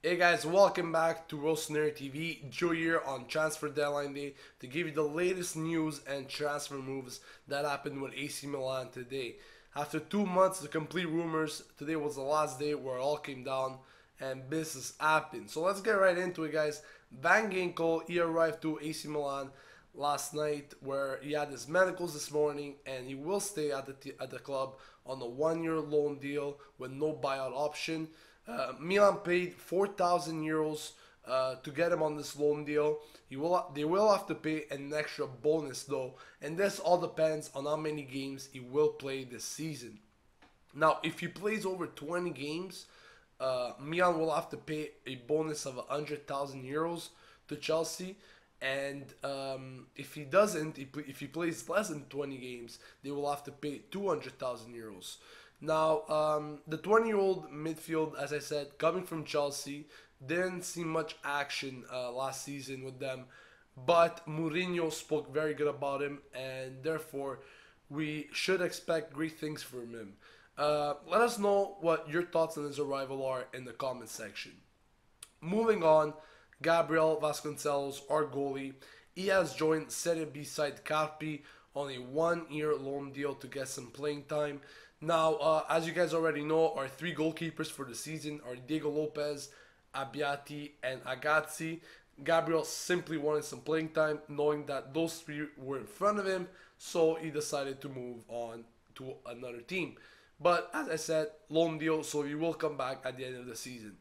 Hey guys, welcome back to Rossoneri TV. Joe here on Transfer Deadline Day to give you the latest news and transfer moves that happened with AC Milan today. After 2 months to complete rumors, today was the last day where it all came down and business happened. So let's get right into it, guys. Ginkel, he arrived to AC Milan last night where he had his medicals this morning and he will stay at the club on a 1-year loan deal with no buyout option. Milan paid 4,000 euros to get him on this loan deal. They will have to pay an extra bonus though, and this all depends on how many games he will play this season. Now, if he plays over 20 games, Milan will have to pay a bonus of 100,000 euros to Chelsea. And if he doesn't, if he plays less than 20 games, they will have to pay 200,000 euros. Now, the 20-year-old midfield, as I said, coming from Chelsea, didn't see much action last season with them, but Mourinho spoke very good about him, and therefore we should expect great things from him. Let us know what your thoughts on his arrival are in the comment section. Moving on, Gabriel Vasconcelos, our goalie, he has joined Serie B side Carpi on a 1-year loan deal to get some playing time. Now, as you guys already know, our three goalkeepers for the season are Diego Lopez, Abbiati, and Agazzi. Gabriel simply wanted some playing time, knowing that those three were in front of him, so he decided to move on to another team. But as I said, loan deal, so he will come back at the end of the season.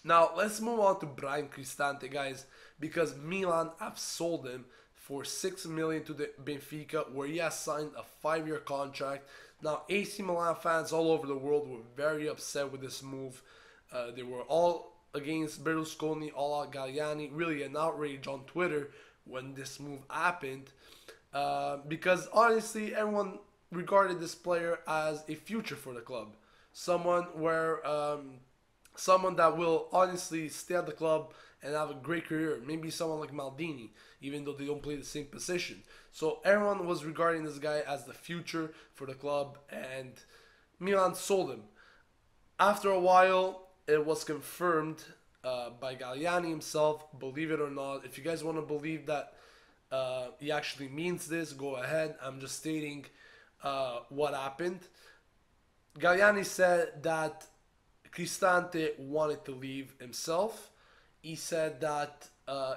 Now, let's move on to Brian Cristante, guys, because Milan have sold him for 6 million to the Benfica, where he has signed a 5-year contract. Now, AC Milan fans all over the world were very upset with this move. They were all against Berlusconi, all out Galliani, really an outrage on Twitter when this move happened. Because honestly, everyone regarded this player as a future for the club. Someone that will honestly stay at the club and have a great career. Maybe someone like Maldini, even though they don't play the same position. So everyone was regarding this guy as the future for the club, and Milan sold him. After a while, it was confirmed by Galliani himself, believe it or not. If you guys want to believe that he actually means this, go ahead. I'm just stating what happened. Galliani said that Cristante wanted to leave himself. He said that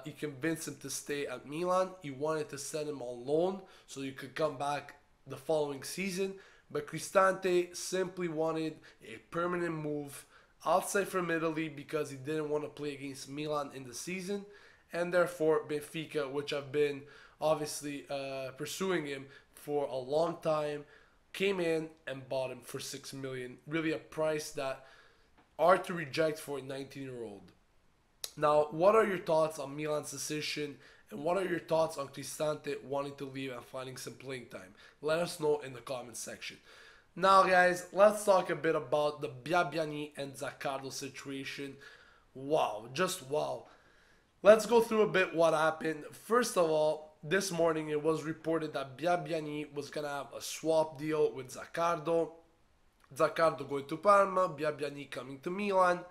he convinced him to stay at Milan. He wanted to send him on loan so he could come back the following season. But Cristante simply wanted a permanent move outside from Italy because he didn't want to play against Milan in the season. And therefore, Benfica, which have been obviously pursuing him for a long time, came in and bought him for 6 million. Really a price that hard to reject for a 19-year-old. Now, what are your thoughts on Milan's decision, and what are your thoughts on Cristante wanting to leave and finding some playing time? Let us know in the comment section. Now, guys, let's talk a bit about the Biabiani and Zaccardo situation. Wow, just wow. Let's go through a bit what happened. First of all, this morning it was reported that Biabiani was going to have a swap deal with Zaccardo. Zaccardo going to Parma, Biabiani coming to Milan.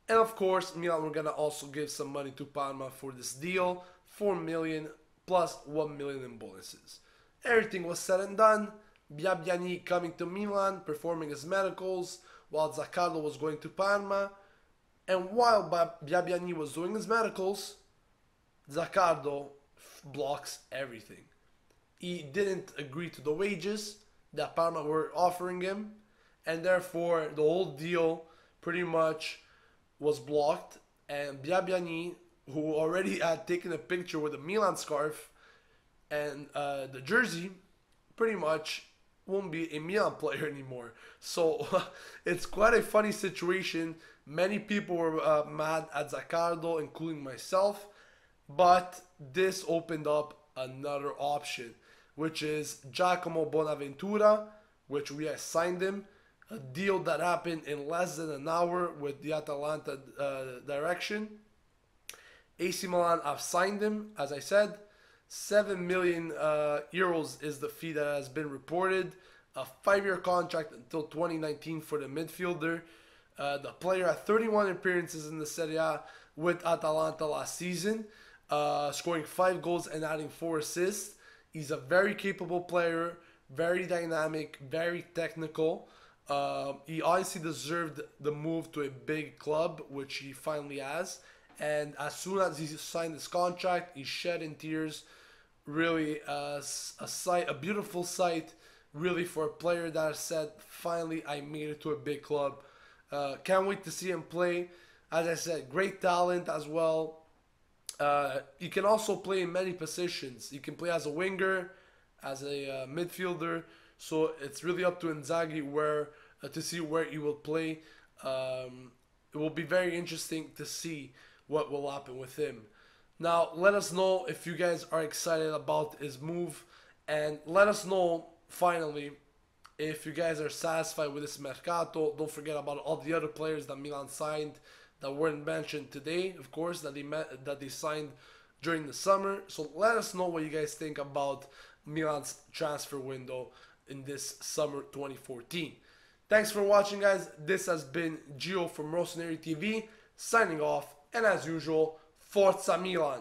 And of course, Milan were going to also give some money to Parma for this deal, 4 million plus 1 million in bonuses. Everything was said and done. Biabiani coming to Milan, performing his medicals, while Zaccardo was going to Parma. And while Biabiani was doing his medicals, Zaccardo blocks everything. He didn't agree to the wages that Parma were offering him, and therefore the whole deal pretty much was blocked. And Biabiani, who already had taken a picture with a Milan scarf and the jersey, pretty much won't be a Milan player anymore. So it's quite a funny situation. Many people were mad at Zaccardo, including myself, but this opened up another option, which is Giacomo Bonaventura, which we assigned him. A deal that happened in less than an hour with the Atalanta direction. AC Milan have signed him, as I said. 7 million euros is the fee that has been reported. A 5-year contract until 2019 for the midfielder. The player had 31 appearances in the Serie A with Atalanta last season, scoring 5 goals and adding 4 assists. He's a very capable player, very dynamic, very technical. He honestly deserved the move to a big club, which he finally has. And as soon as he signed his contract, he shed in tears. Really, a beautiful sight, really, for a player that said, "Finally, I made it to a big club." Can't wait to see him play. As I said, great talent as well. He can also play in many positions. He can play as a winger, as a midfielder. So it's really up to Inzaghi where to see where he will play. It will be very interesting to see what will happen with him. Now, let us know if you guys are excited about his move, and let us know finally if you guys are satisfied with this mercato. Don't forget about all the other players that Milan signed that weren't mentioned today, of course, that they signed during the summer. So let us know what you guys think about Milan's transfer window in this summer 2014. Thanks for watching, guys. This has been Gio from Rossoneri TV signing off, and as usual, Forza Milan!